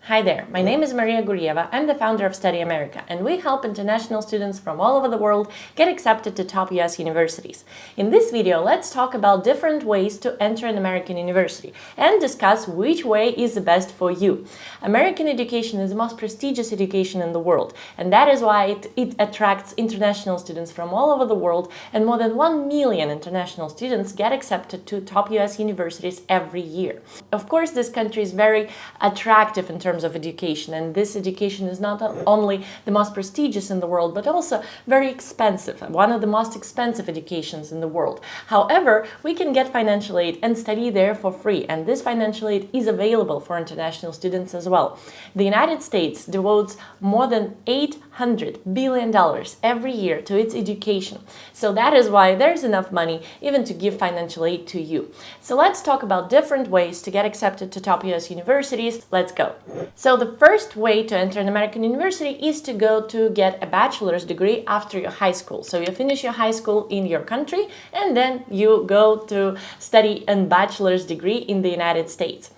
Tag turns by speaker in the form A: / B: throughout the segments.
A: Hi there, my name is Maria Gurieva. I'm the founder of Studyamerica, and we help international students from all over the world get accepted to top US universities. In this video, let's talk about different ways to enter an American university and discuss which way is the best for you. American education is the most prestigious education in the world, and that is why it attracts international students from all over the world, and more than 1 million international students get accepted to top US universities every year. Of course, this country is very attractive in terms of education, and this education is not only the most prestigious in the world but also very expensive, one of the most expensive educations in the world. However, we can get financial aid and study there for free, and this financial aid is available for international students as well. The United States devotes more than $800 billion every year to its education, so that is why there's enough money even to give financial aid to you. So let's talk about different ways to get accepted to top US universities. Let's go. So the first way to enter an American university is to go to get a bachelor's degree after your high school. So you finish your high school in your country and then you go to study a bachelor's degree in the United States.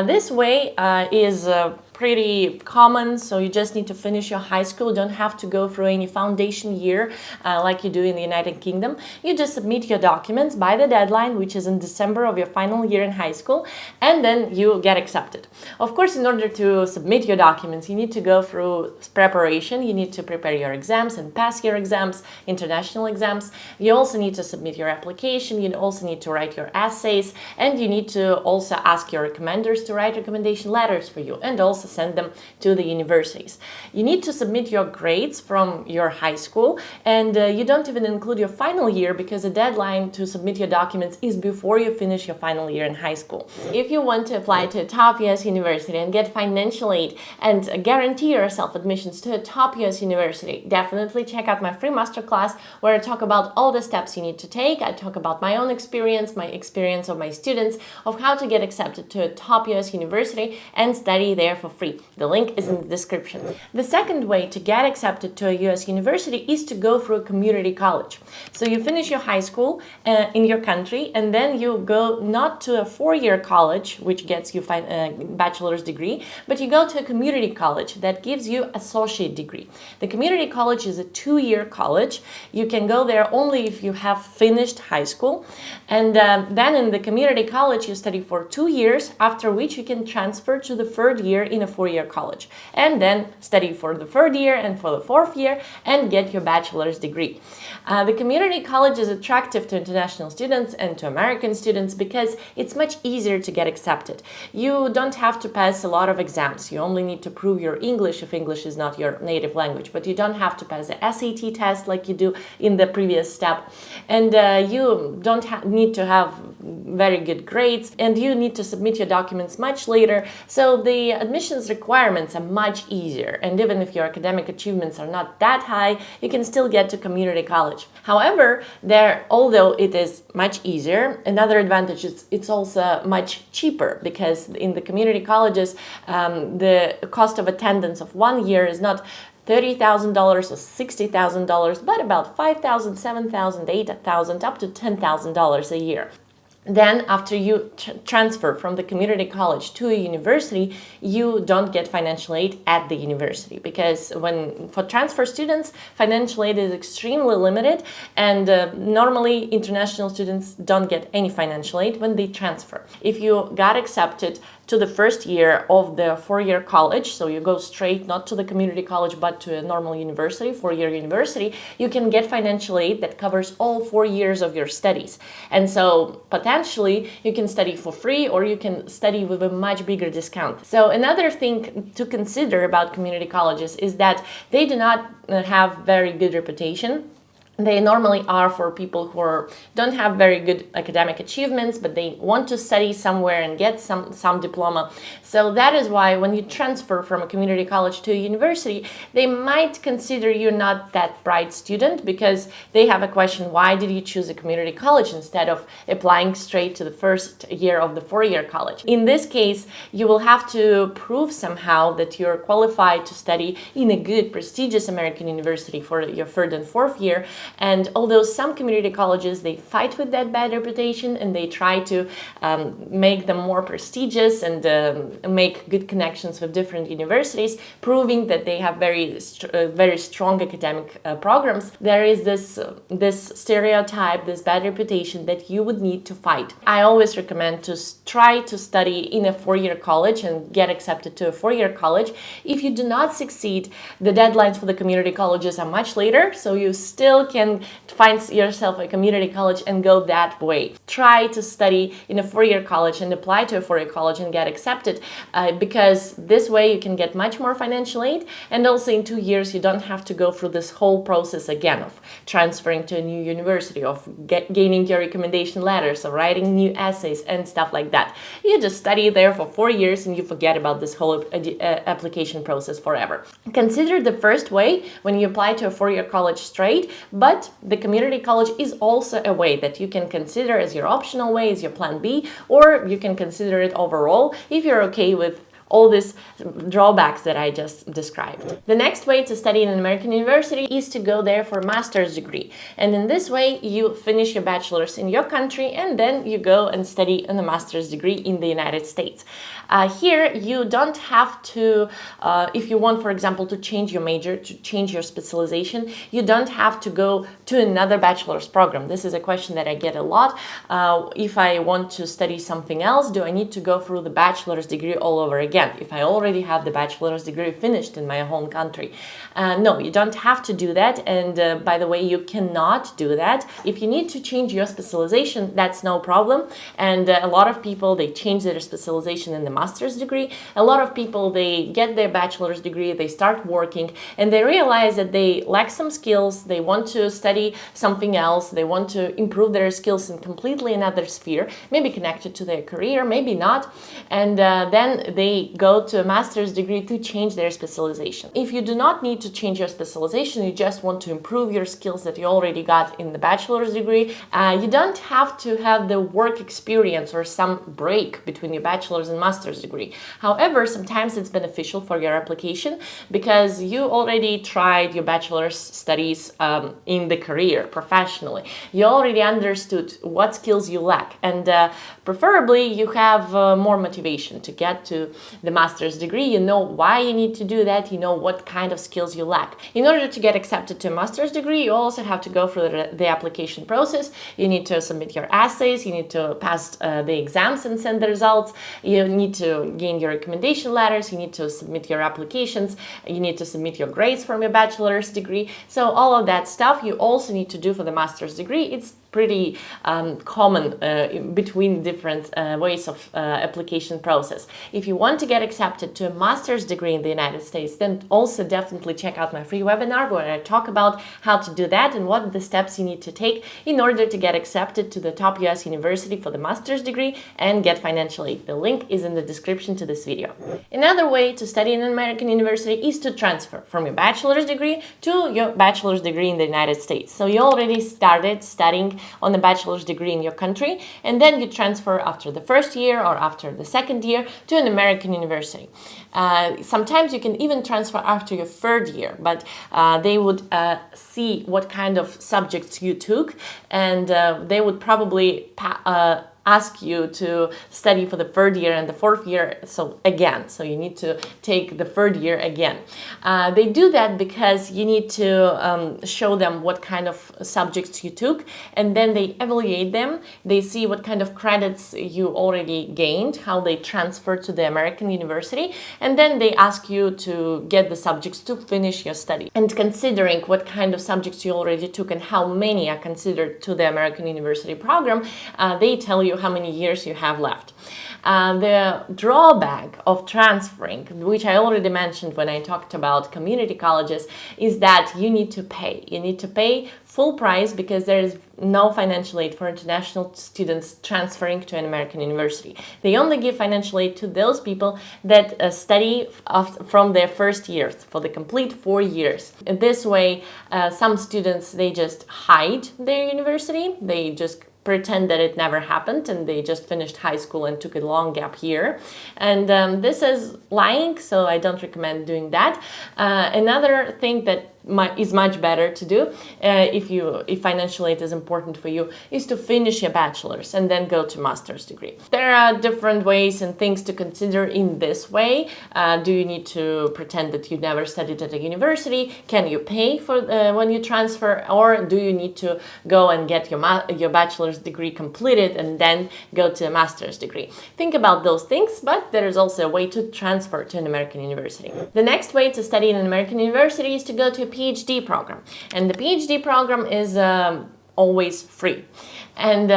A: This way is pretty common, so you just need to finish your high school. You don't have to go through any foundation year like you do in the United Kingdom. You just submit your documents by the deadline, which is in December of your final year in high school, and then you get accepted. Of course, in order to submit your documents, you need to go through preparation. You need to prepare your exams and pass your exams, international exams. You also need to submit your application. You also need to write your essays, and you need to also ask your recommenders to write recommendation letters for you, and also send them to the universities. You need to submit your grades from your high school, and you don't even include your final year because the deadline to submit your documents is before you finish your final year in high school. If you want to apply to a top US university and get financial aid and guarantee yourself admissions to a top US university, definitely check out my free masterclass where I talk about all the steps you need to take. I talk about my own experience, my experience of my students, of how to get accepted to a top US university and study there for free. The link is in the description. The second way to get accepted to a US university is to go through a community college. So you finish your high school in your country, and then you go not to a 4-year college, which gets you a bachelor's degree, but you go to a community college that gives you associate degree. The community college is a 2-year college. You can go there only if you have finished high school, and then in the community college you study for 2 years, after which you can transfer to the 3rd year in a 4-year college, and then study for the 3rd year and for the 4th year and get your bachelor's degree. The community college is attractive to international students and to American students because it's much easier to get accepted. You don't have to pass a lot of exams. You only need to prove your English if English is not your native language, but you don't have to pass the SAT test like you do in the previous step, and you don't need to have very good grades, and you need to submit your documents much later, so the admissions requirements are much easier, and even if your academic achievements are not that high, you can still get to community college. However, although it is much easier, another advantage is it's also much cheaper, because in the community colleges the cost of attendance of 1 year is not $30,000 or $60,000, but about $5,000, $7,000, $8,000, up to $10,000 a year. Then, after you transfer from the community college to a university, you don't get financial aid at the university, because for transfer students, financial aid is extremely limited, and normally international students don't get any financial aid when they transfer. If you got accepted to the 1st year of the 4-year college, so you go straight not to the community college but to a normal university, 4-year university, you can get financial aid that covers all 4 years of your studies. And so potentially you can study for free, or you can study with a much bigger discount. So another thing to consider about community colleges is that they do not have very good reputation. They normally are for people who don't have very good academic achievements, but they want to study somewhere and get some diploma. So that is why when you transfer from a community college to a university, they might consider you not that bright student, because they have a question, why did you choose a community college instead of applying straight to the 1st year of the 4-year college? In this case, you will have to prove somehow that you're qualified to study in a good, prestigious American university for your 3rd and 4th year, And although some community colleges, they fight with that bad reputation and they try to make them more prestigious and make good connections with different universities, proving that they have very strong academic programs, there is this stereotype, this bad reputation that you would need to fight. I always recommend to try to study in a four-year college and get accepted to a four-year college. If you do not succeed, the deadlines for the community colleges are much later, so you still can find yourself a community college and go that way. Try to study in a four-year college and apply to a four-year college and get accepted, because this way you can get much more financial aid, and also in 2 years you don't have to go through this whole process again of transferring to a new university, of gaining your recommendation letters, of writing new essays and stuff like that. You just study there for 4 years and you forget about this whole application process forever. Consider the first way when you apply to a four-year college straight, but the community college is also a way that you can consider as your optional way, as your plan B, or you can consider it overall if you're okay with all these drawbacks that I just described. The next way to study in an American university is to go there for a master's degree. And in this way, you finish your bachelor's in your country and then you go and study in a master's degree in the United States. Here, you don't have to, if you want, for example, to change your major, to change your specialization, you don't have to go to another bachelor's program. This is a question that I get a lot. If I want to study something else, do I need to go through the bachelor's degree all over again, if I already have the bachelor's degree finished in my home country? No, you don't have to do that. And by the way, you cannot do that. If you need to change your specialization, that's no problem. And a lot of people, they change their specialization in the master's degree. A lot of people, they get their bachelor's degree, they start working, and they realize that they lack some skills, they want to study something else, they want to improve their skills in completely another sphere, maybe connected to their career, maybe not, and then they go to a master's degree to change their specialization. If you do not need to change your specialization, you just want to improve your skills that you already got in the bachelor's degree, you don't have to have the work experience or some break between your bachelor's and master's degree. However, sometimes it's beneficial for your application because you already tried your bachelor's studies in the career, professionally. You already understood what skills you lack, and preferably you have more motivation to get to the master's degree. You know why you need to do that, you know what kind of skills you lack. In order to get accepted to a master's degree, you also have to go through the application process. You need to submit your essays, you need to pass the exams and send the results, you need to gain your recommendation letters, you need to submit your applications, you need to submit your grades from your bachelor's degree. So all of that stuff you also need to do for the master's degree. It's pretty common between different ways of application process. If you want to get accepted to a master's degree in the United States, then also definitely check out my free webinar where I talk about how to do that and what are the steps you need to take in order to get accepted to the top US university for the master's degree and get financial aid. The link is in the description to this video. Another way to study in an American university is to transfer from your bachelor's degree to your bachelor's degree in the United States. So you already started studying on the bachelor's degree in your country, and then you transfer after the first year or after the second year to an American university. Sometimes you can even transfer after your third year, but they would see what kind of subjects you took, and they would probably ask you to study for the third year and the fourth year, so you need to take the third year again. They do that because you need to show them what kind of subjects you took, and then they evaluate them. They see what kind of credits you already gained, how they transfer to the American university, and then they ask you to get the subjects to finish your study. And considering what kind of subjects you already took and how many are considered to the American university program, they tell you how many years you have left. The drawback of transferring, which I already mentioned when I talked about community colleges, is that you need to pay. You need to pay full price because there is no financial aid for international students transferring to an American university. They only give financial aid to those people that study from their first years for the complete 4 years. This way, some students, they just hide their university. They just pretend that it never happened and they just finished high school and took a long gap year. And this is lying, so I don't recommend doing that. Another thing that is much better to do if financial aid is important for you, is to finish your bachelor's and then go to master's degree. There are different ways and things to consider in this way. Do you need to pretend that you never studied at a university? Can you pay for when you transfer, or do you need to go and get your bachelor's degree completed and then go to a master's degree? Think about those things, but there is also a way to transfer to an American university. The next way to study in an American university is to go to a PhD program, and the PhD program is always free. And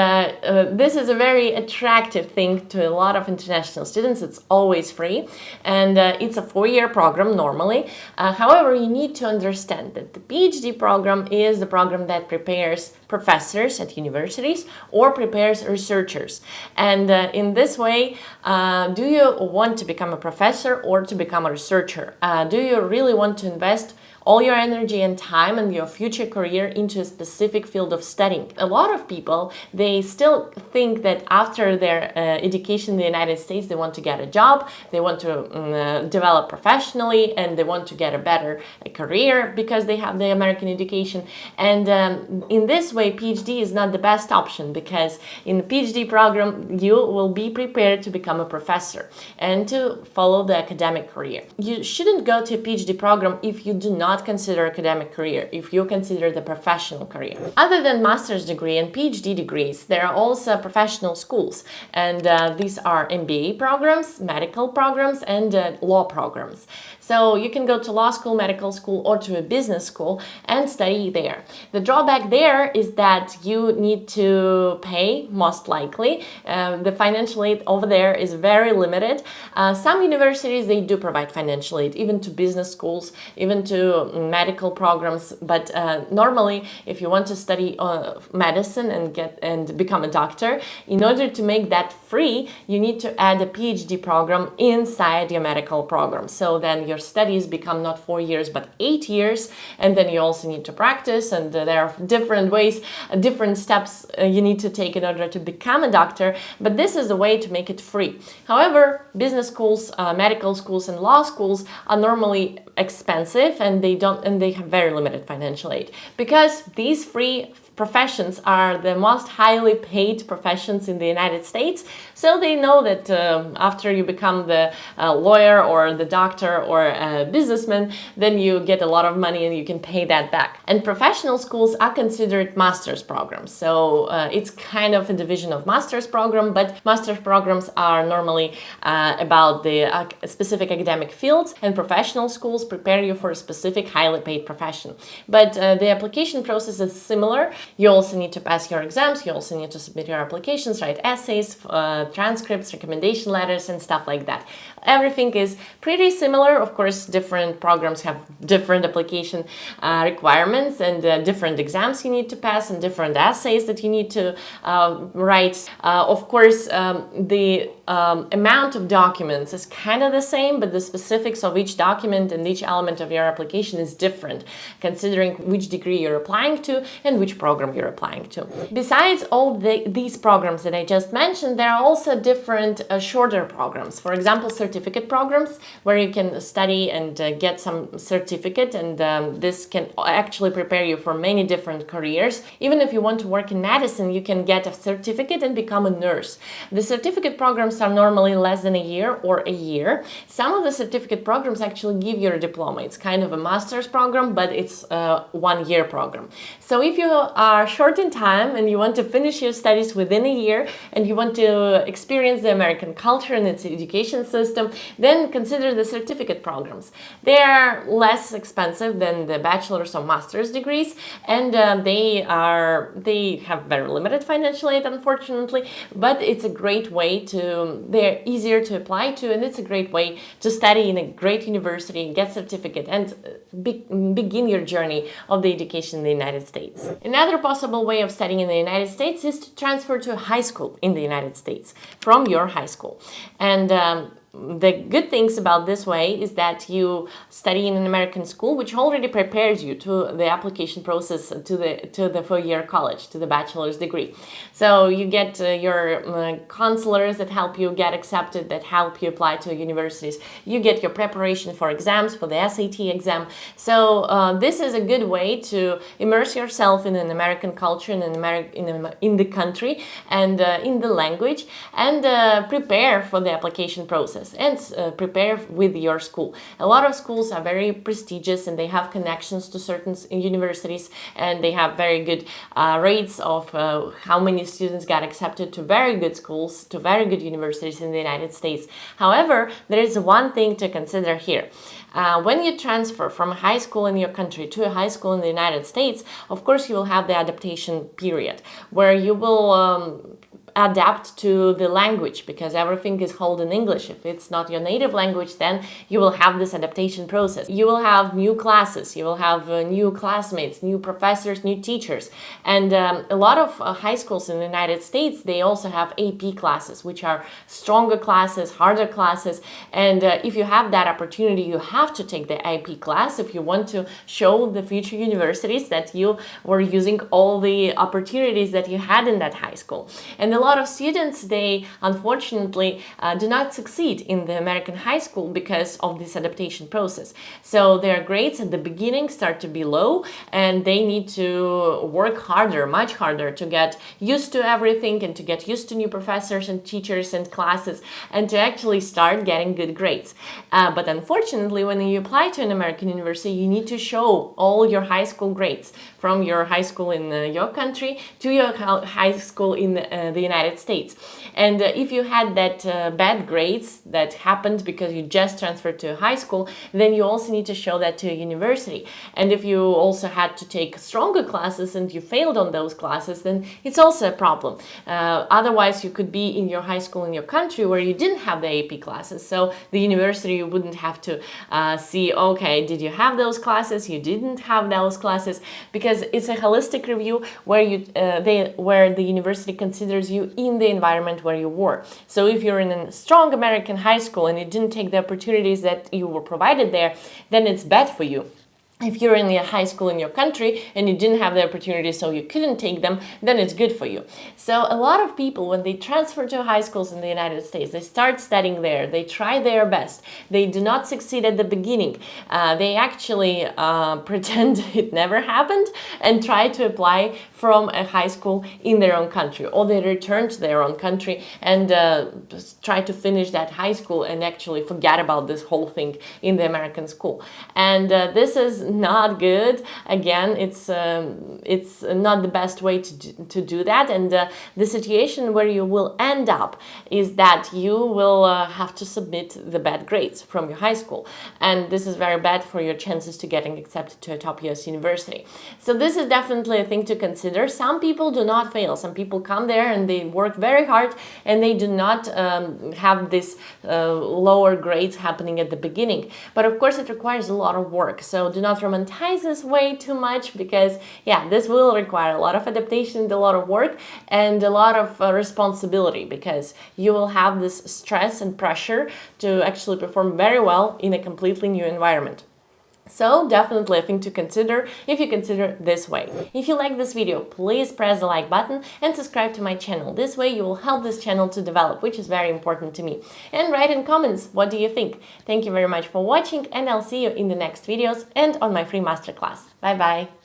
A: this is a very attractive thing to a lot of international students. It's always free, and it's a 4-year program normally. However, you need to understand that the PhD program is the program that prepares professors at universities or prepares researchers. And in this way, do you want to become a professor or to become a researcher? Do you really want to invest all your energy and time and your future career into a specific field of studying? A lot of people, they still think that after their education in the United States, they want to get a job, they want to develop professionally, and they want to get a better career because they have the American education. And in this way, PhD is not the best option, because in the PhD program, you will be prepared to become a professor and to follow the academic career. You shouldn't go to a PhD program if you do not consider academic career, if you consider the professional career. Other than master's degree and PhD degrees, there are also professional schools, and these are MBA programs, medical programs, and law programs. So you can go to law school, medical school, or to a business school and study there. The drawback there is that you need to pay, most likely. The financial aid over there is very limited. Some universities, they do provide financial aid, even to business schools, even to medical programs. But normally, if you want to study medicine and become a doctor, in order to make that free, you need to add a PhD program inside your medical program. So then your studies become not 4 years, but 8 years. And then you also need to practice, and there are different ways, different steps you need to take in order to become a doctor. But this is a way to make it free. However, business schools, medical schools, and law schools are normally expensive, and they have very limited financial aid, because these free professions are the most highly paid professions in the United States. So they know that after you become the lawyer or the doctor or a businessman, then you get a lot of money and you can pay that back. And professional schools are considered master's programs. So it's kind of a division of master's program, but master's programs are normally about the specific academic fields, and professional schools prepare you for a specific highly paid profession. But the application process is similar. You also need to pass your exams, you also need to submit your applications, write essays, transcripts, recommendation letters, and stuff like that. Everything is pretty similar. Of course, different programs have different application requirements, and different exams you need to pass, and different essays that you need to write. Of course, the amount of documents is kind of the same, but the specifics of each document and each element of your application is different, considering which degree you're applying to and which program you're applying to. Besides all these programs that I just mentioned, there are also different shorter programs. For example, certificate programs, where you can study and get some certificate, and this can actually prepare you for many different careers. Even if you want to work in medicine, you can get a certificate and become a nurse. The certificate programs are normally less than a year or a year. Some of the certificate programs actually give you a diploma. It's kind of a master's program, but it's a 1-year program. So if you are short in time and you want to finish your studies within a year, and you want to experience the American culture and its education system, then consider the certificate programs. They are less expensive than the bachelor's or master's degrees, and they have very limited financial aid, unfortunately, but it's a great way they're easier to apply to, and it's a great way to study in a great university, get certificate, and begin your journey of the education in the United States. Another possible way of studying in the United States is to transfer to a high school in the United States from your high school. And the good things about this way is that you study in an American school, which already prepares you to the application process to the 4-year college, to the bachelor's degree. So you get your counselors that help you get accepted, that help you apply to universities. You get your preparation for exams, for the SAT exam. So this is a good way to immerse yourself in an American culture, in the country, and in the language, and prepare for the application process, and prepare with your school. A lot of schools are very prestigious, and they have connections to certain universities, and they have very good rates of how many students got accepted to very good schools, to very good universities in the United States. However, there is one thing to consider here. When you transfer from a high school in your country to a high school in the United States, of course you will have the adaptation period where you will adapt to the language, because everything is held in English. If it's not your native language, then you will have this adaptation process. You will have new classes, you will have new classmates, new professors, new teachers. And a lot of high schools in the United States, they also have AP classes, which are stronger classes, harder classes. And if you have that opportunity, you have to take the AP class if you want to show the future universities that you were using all the opportunities that you had in that high school. And a lot of students, they unfortunately do not succeed in the American high school because of this adaptation process. So their grades at the beginning start to be low, and they need to work harder, much harder, to get used to everything and to get used to new professors and teachers and classes, and to actually start getting good grades. But unfortunately, when you apply to an American university, you need to show all your high school grades from your high school in your country to your high school in the United States. And if you had that bad grades that happened because you just transferred to a high school, then you also need to show that to a university. And if you also had to take stronger classes and you failed on those classes, then it's also a problem. Otherwise, you could be in your high school in your country where you didn't have the AP classes. So the university wouldn't have to see, okay, did you have those classes? You didn't have those classes, because it's a holistic review where where the university considers you in the environment where you were. So if you're in a strong American high school and you didn't take the opportunities that you were provided there, then it's bad for you. If you're in a high school in your country and you didn't have the opportunity, so you couldn't take them, then it's good for you. So a lot of people, when they transfer to high schools in the United States, they start studying there, they try their best, they do not succeed at the beginning. They actually pretend it never happened and try to apply from a high school in their own country, or they return to their own country and try to finish that high school and actually forget about this whole thing in the American school. And this is not good. Again, it's not the best way to do that. And the situation where you will end up is that you will have to submit the bad grades from your high school, and this is very bad for your chances to getting accepted to a top US university. So this is definitely a thing to consider. Some people do not fail. Some people come there and they work very hard, and they do not have this lower grades happening at the beginning. But of course, it requires a lot of work. So do not romanticize this way too much, because yeah, this will require a lot of adaptation, a lot of work, and a lot of responsibility, because you will have this stress and pressure to actually perform very well in a completely new environment. So definitely a thing to consider if you consider this way. If you like this video, please press the like button and subscribe to my channel. This way you will help this channel to develop, which is very important to me. And write in comments, what do you think? Thank you very much for watching, and I'll see you in the next videos and on my free masterclass. Bye bye!